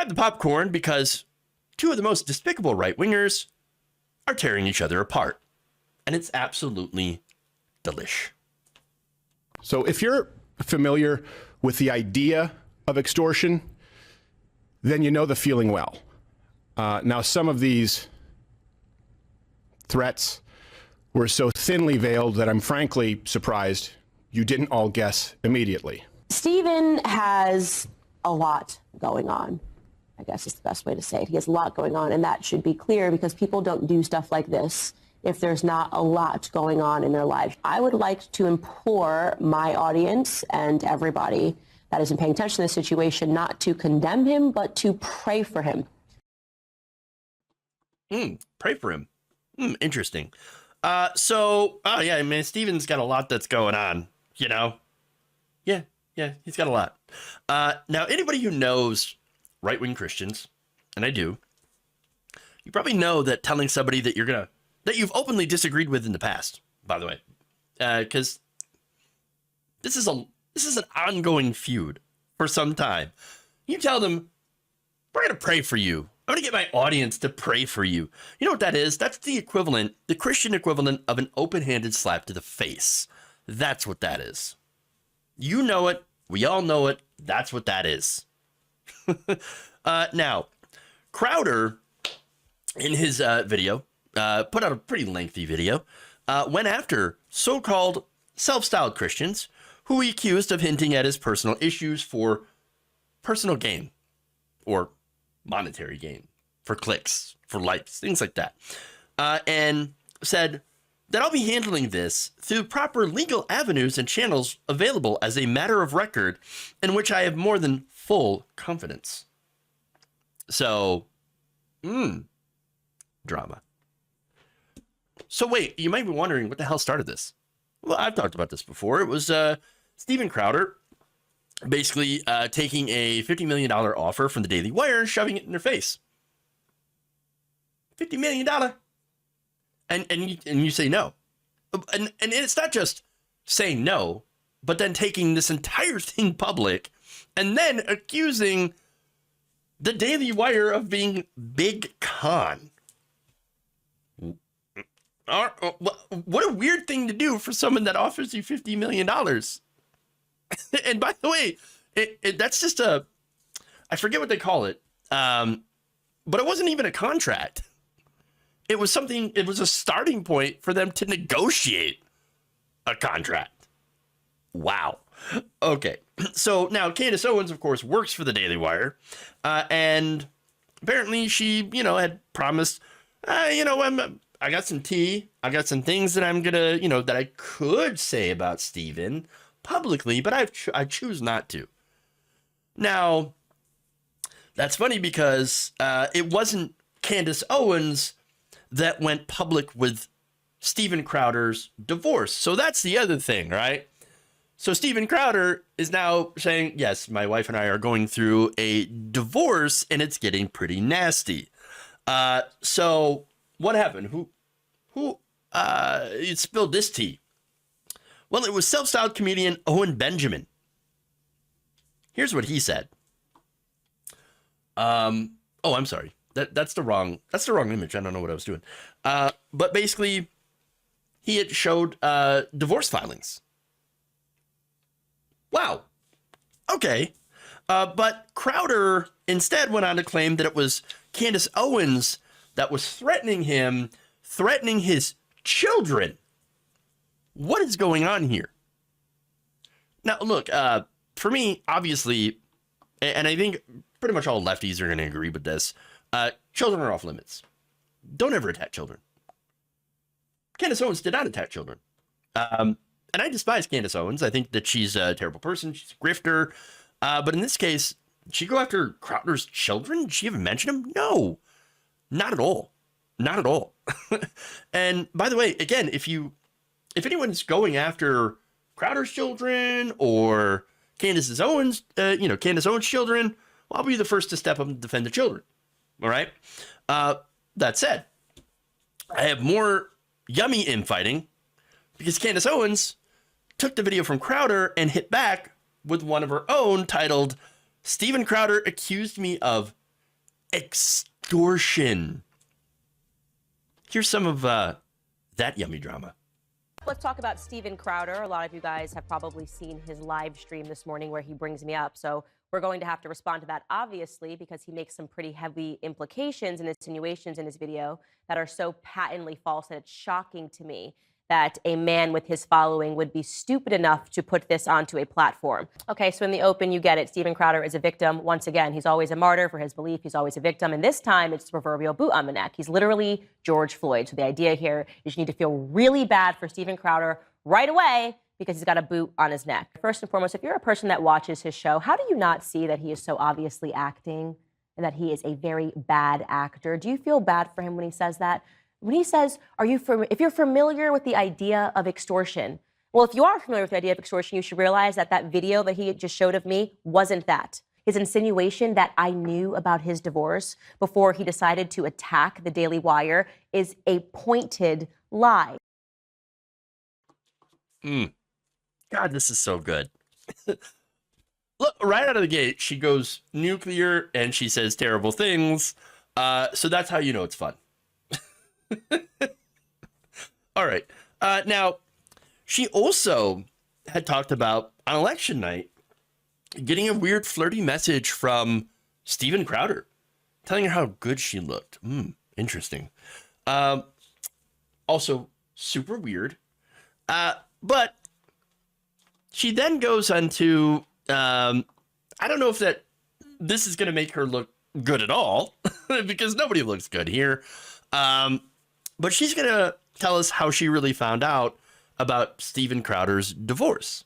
grab the popcorn because two of the most despicable right-wingers are tearing each other apart. And it's absolutely delish. So if you're familiar with the idea of extortion, then you know the feeling well. Now, some of these threats were so thinly veiled that I'm frankly surprised you didn't all guess immediately. Stephen has a lot going on. I guess is the best way to say it. He has a lot going on, and that should be clear because people don't do stuff like this if there's not a lot going on in their lives. I would like to implore my audience and everybody that isn't paying attention to this situation not to condemn him, but to pray for him. Pray for him. Interesting. Yeah, I mean, Stephen's got a lot that's going on, you know? Yeah, he's got a lot. Now, anybody who knows right-wing Christians, and I do, you probably know that telling somebody that that you've openly disagreed with in the past, by the way, because this is an ongoing feud for some time. You tell them, we're going to pray for you. I'm going to get my audience to pray for you. You know what that is? That's the Christian equivalent of an open-handed slap to the face. That's what that is. You know it. We all know it. That's what that is. Now, Crowder, in his video, put out a pretty lengthy video, went after so-called self-styled Christians who he accused of hinting at his personal issues for personal gain or monetary gain, for clicks, for likes, things like that, and said that I'll be handling this through proper legal avenues and channels available as a matter of record in which I have more than full confidence. So, drama. So wait, you might be wondering what the hell started this? Well, I've talked about this before. It was Steven Crowder basically taking a $50 million offer from the Daily Wire and shoving it in their face. $50 million. And you say no. And it's not just saying no, but then taking this entire thing public and then accusing the Daily Wire of being big con. What a weird thing to do for someone that offers you $50 million. And by the way, that's just I forget what they call it. But it wasn't even a contract. It was a starting point for them to negotiate a contract. Wow. Okay. So now Candace Owens, of course, works for the Daily Wire. And apparently she, had promised, I got some tea. I got some things that I'm going to, that I could say about Stephen publicly, but I choose not to. Now, that's funny because it wasn't Candace Owens that went public with Steven Crowder's divorce. So that's the other thing, right? So Steven Crowder is now saying, yes, my wife and I are going through a divorce and it's getting pretty nasty. So what happened? Who spilled this tea? Well, it was self-styled comedian Owen Benjamin. Here's what he said. I'm sorry. That's the wrong image. I don't know what I was doing. But basically, he had showed divorce filings. Wow. Okay. But Crowder instead went on to claim that it was Candace Owens that was threatening his children. What is going on here? Now, look, for me, obviously, and I think pretty much all lefties are going to agree with this, children are off limits. Don't ever attack children. Candace Owens did not attack children. And I despise Candace Owens. I think that she's a terrible person. She's a grifter. But in this case, did she go after Crowder's children? Did she even mention him? No, not at all. Not at all. And by the way, again, if anyone's going after Crowder's children or Candace Owens' children, well, I'll be the first to step up and defend the children. All right. That said, I have more yummy infighting because Candace Owens took the video from Crowder and hit back with one of her own titled, "Steven Crowder accused me of extortion. Here's some of that yummy drama. Let's talk about Steven Crowder. A lot of you guys have probably seen his live stream this morning where he brings me up. So we're going to have to respond to that, obviously, because he makes some pretty heavy implications and insinuations in his video that are so patently false that it's shocking to me that a man with his following would be stupid enough to put this onto a platform. Okay, so in the open, you get it. Steven Crowder is a victim. Once again, he's always a martyr for his belief. He's always a victim. And this time, it's the proverbial boot on the neck. He's literally George Floyd. So the idea here is you need to feel really bad for Steven Crowder right away because he's got a boot on his neck. First and foremost, if you're a person that watches his show, how do you not see that he is so obviously acting and that he is a very bad actor? Do you feel bad for him when he says that? When he says, if you're familiar with the idea of extortion, well, if you are familiar with the idea of extortion, you should realize that that video that he just showed of me wasn't that. His insinuation that I knew about his divorce before he decided to attack the Daily Wire is a pointed lie. God, this is so good. Look, right out of the gate, she goes nuclear and she says terrible things. So that's how you know it's fun. All right. Now, she also had talked about on election night getting a weird flirty message from Steven Crowder telling her how good she looked. Interesting. Also super weird. But she then goes on to, I don't know if this is going to make her look good at all because nobody looks good here. But she's going to tell us how she really found out about Steven Crowder's divorce.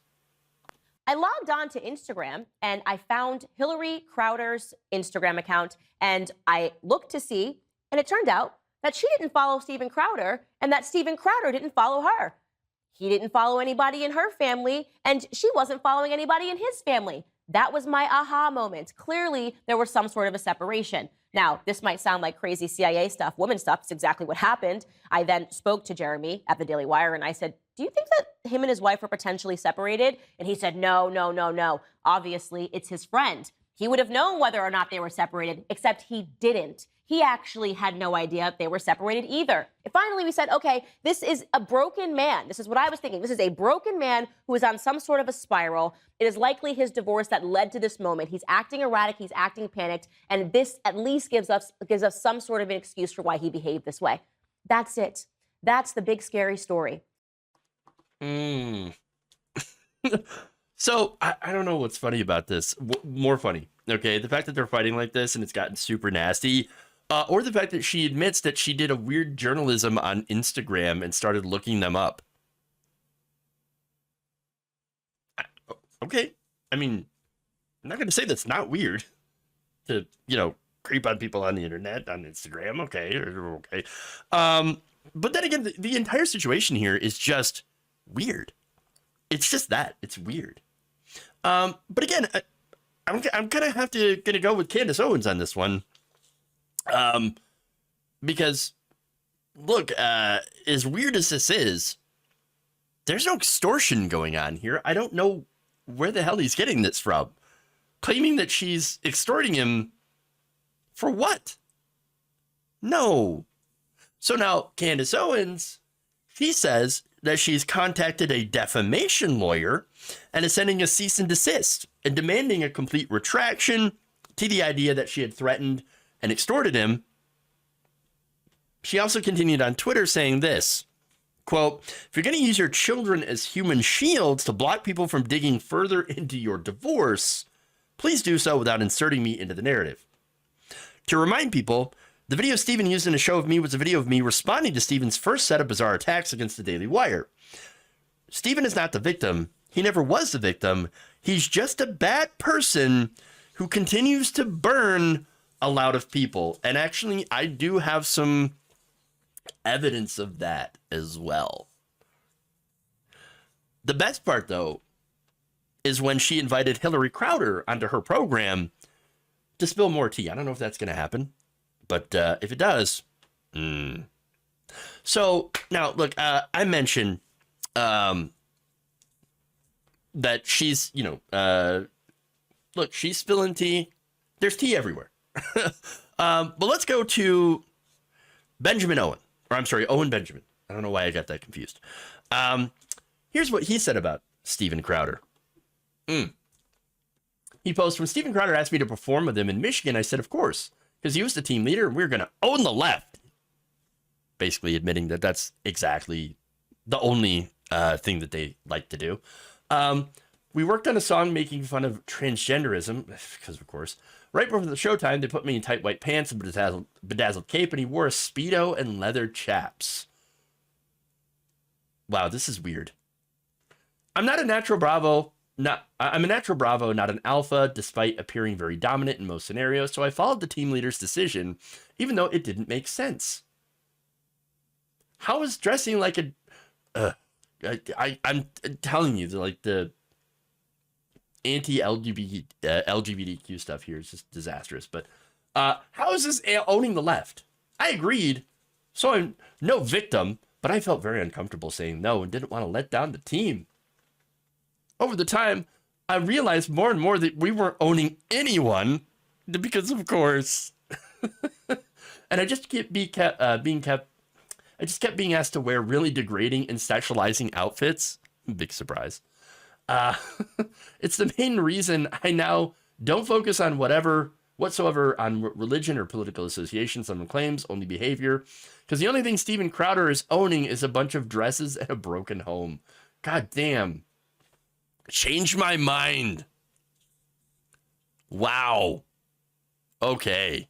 I logged on to Instagram and I found Hillary Crowder's Instagram account and I looked to see, and it turned out that she didn't follow Steven Crowder and that Steven Crowder didn't follow her. He didn't follow anybody in her family and she wasn't following anybody in his family. That was my aha moment. Clearly, there was some sort of a separation. Now, this might sound like crazy CIA stuff, woman stuff. It's exactly what happened. I then spoke to Jeremy at the Daily Wire and I said, do you think that him and his wife were potentially separated? And he said, no. Obviously, it's his friend. He would have known whether or not they were separated, except he didn't. He actually had no idea if they were separated either. And finally, we said, okay, this is a broken man. This is what I was thinking. This is a broken man who is on some sort of a spiral. It is likely his divorce that led to this moment. He's acting erratic. He's acting panicked. And this at least gives us some sort of an excuse for why he behaved this way. That's it. That's the big, scary story. So I don't know what's funny about this. More funny, okay? The fact that they're fighting like this and it's gotten super nasty, or the fact that she admits that she did a weird journalism on Instagram and started looking them up. Okay, I mean, I'm not going to say that's not weird to, creep on people on the internet, on Instagram. Okay. But then again, the entire situation here is just weird. It's just that. It's weird. But again, I'm kind of gonna go with Candace Owens on this one. Because look, as weird as this is, there's no extortion going on here. I don't know where the hell he's getting this from. Claiming that she's extorting him for what? No. So now Candace Owens, she says that she's contacted a defamation lawyer and is sending a cease and desist and demanding a complete retraction to the idea that she had threatened and extorted him. She also continued on Twitter saying this, quote, if you're going to use your children as human shields to block people from digging further into your divorce, please do so without inserting me into the narrative. To remind people, the video Steven used in a show of me was a video of me responding to Steven's first set of bizarre attacks against the Daily Wire. Steven is not the victim. He never was the victim. He's just a bad person who continues to burn a lot of people. And actually, I do have some evidence of that as well. The best part, though, is when she invited Hillary Crowder onto her program to spill more tea. I don't know if that's going to happen, but if it does, So now, look, I mentioned that she's, look, she's spilling tea. There's tea everywhere. But let's go to Benjamin Owen, or I'm sorry, Owen Benjamin. I don't know why I got that confused. Here's what he said about Steven Crowder. He posted, when Steven Crowder asked me to perform with him in Michigan, I said, of course, because he was the team leader and we were going to own the left. Basically admitting that that's exactly the only thing that they like to do. We worked on a song making fun of transgenderism, because of course, right before the showtime, they put me in tight white pants and bedazzled cape, and he wore a Speedo and leather chaps. Wow, this is weird. I'm a natural Bravo, not an alpha, despite appearing very dominant in most scenarios, so I followed the team leader's decision, even though it didn't make sense. How is dressing like a... I'm telling you, like the anti-LGBTQ stuff here is just disastrous. But how is this owning the left? I agreed, so I'm no victim, but I felt very uncomfortable saying no and didn't want to let down the team. Over the time, I realized more and more that we weren't owning anyone, because of course, and I just kept being asked to wear really degrading and sexualizing outfits. Big surprise. It's the main reason I now don't focus on whatsoever on religion or political association someone claims, only behavior. Because the only thing Steven Crowder is owning is a bunch of dresses and a broken home. God damn. Changed my mind. Wow. Okay.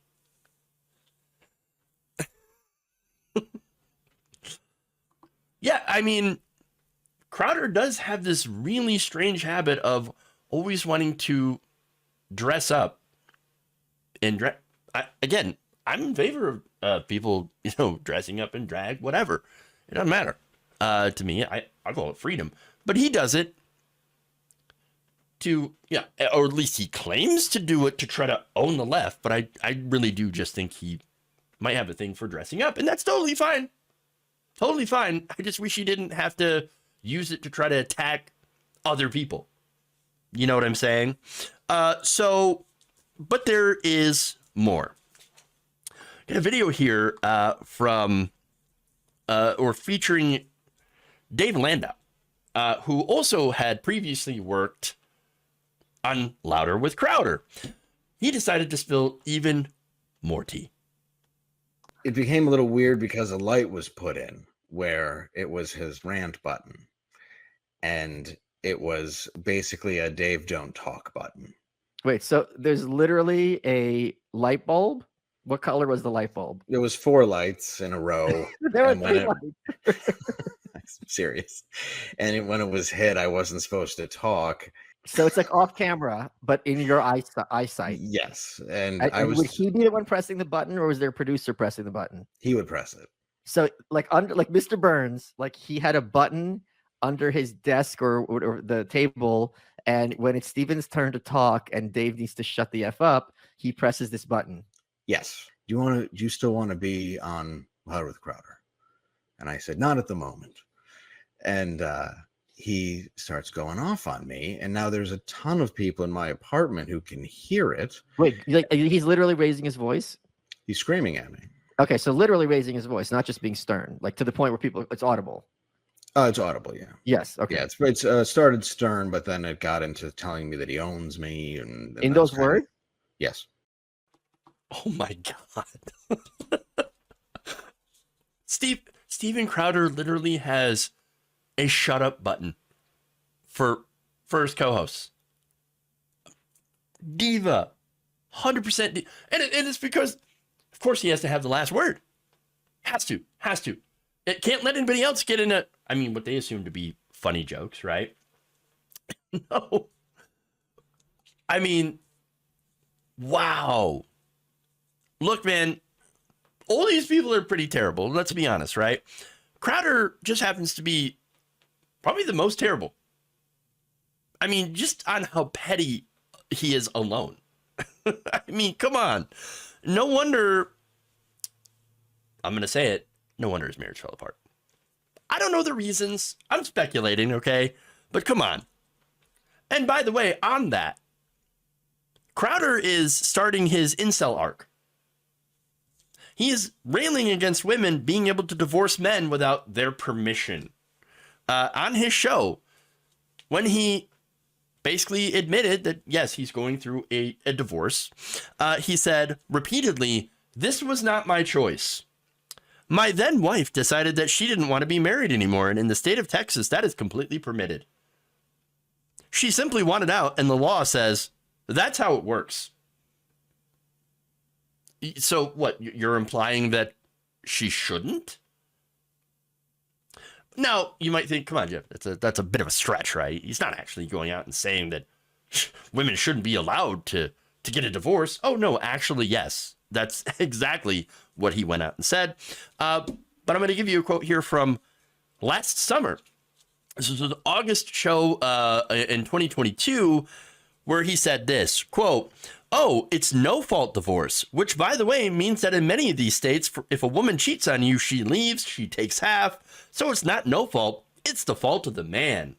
Yeah, I mean, Crowder does have this really strange habit of always wanting to dress up and again, I'm in favor of people, dressing up in drag, whatever. It doesn't matter. To me, I call it freedom. But he does it to, or at least he claims to do it to try to own the left. But I really do just think he might have a thing for dressing up, and that's totally fine. Totally fine. I just wish he didn't have to use it to try to attack other people. You know what I'm saying? But there is more. Got a video here featuring Dave Landau, who also had previously worked on Louder with Crowder. He decided to spill even more tea. It became a little weird because a light was put in where it was his rant button. And it was basically a Dave Don't Talk button. Wait, so there's literally a light bulb? What color was the light bulb? There was 4 lights in a row. There were 3 lights. I'm serious. And when it was hit, I wasn't supposed to talk. So it's like off camera, but in your eyesight. Yes. And would he be the one pressing the button, or was there a producer pressing the button? He would press it. So like Mr. Burns, like he had a button under his desk or the table, and when it's Steven's turn to talk and Dave needs to shut the F up, he presses this button. Yes. Do you still want to be on Louder with Crowder? And I said, not at the moment. And he starts going off on me, and now there's a ton of people in my apartment who can hear it. Wait, he's literally raising his voice? He's screaming at me. Okay, so literally raising his voice, not just being stern, like to the point where it's audible. It's audible, yeah. Yes, okay. Yeah, it's started stern, but then it got into telling me that he owns me. And in those words? Yes. Oh my God. Steven Crowder literally has a shut up button for his co-hosts. Diva. 100%. And it's because, of course, he has to have the last word. Has to. It can't let anybody else get in what they assume to be funny jokes, right? No. Wow. Look, man, all these people are pretty terrible. Let's be honest, right? Crowder just happens to be probably the most terrible. Just on how petty he is alone. Come on. No wonder, I'm going to say it, no wonder his marriage fell apart. I don't know the reasons. I'm speculating, okay? But come on. And by the way, on that, Crowder is starting his incel arc. He is railing against women being able to divorce men without their permission. On his show, when he basically admitted that, yes, he's going through a divorce, he said repeatedly, "This was not my choice. My then wife decided that she didn't want to be married anymore, and in the state of Texas, that is completely permitted. She simply wanted out, and the law says that's how it works." So what, you're implying that she shouldn't? Now, you might think, come on, Jeff, that's a bit of a stretch, right? He's not actually going out and saying that women shouldn't be allowed to get a divorce. Oh, no, actually, yes. That's exactly what he went out and said. But I'm going to give you a quote here from last summer. This was an August show in 2022 where he said this, quote, "Oh, it's no-fault divorce, which, by the way, means that in many of these states, if a woman cheats on you, she leaves, she takes half. So it's not no fault, it's the fault of the man,"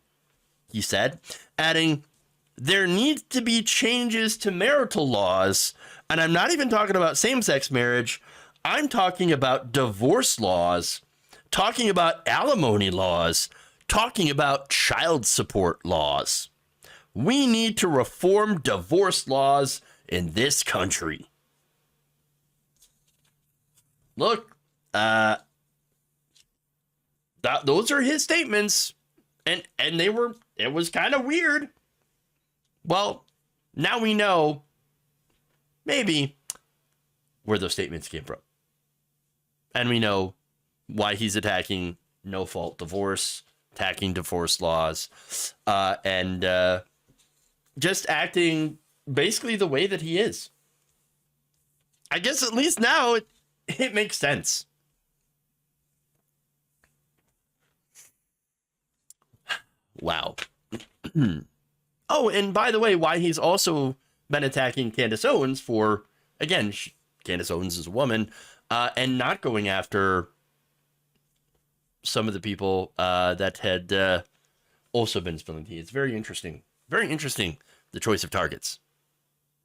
he said, adding, "There needs to be changes to marital laws, and I'm not even talking about same-sex marriage. I'm talking about divorce laws, talking about alimony laws, talking about child support laws. We need to reform divorce laws in this country." Look, those are his statements, and it was kind of weird. Well, now we know maybe where those statements came from. And we know why he's attacking no-fault divorce, attacking divorce laws, and just acting basically the way that he is. I guess at least now it makes sense. Wow. Oh, and by the way, why he's also been attacking Candace Owens for, again, Candace Owens is a woman, and not going after some of the people that had also been spilling tea. It's very interesting. Very interesting, the choice of targets.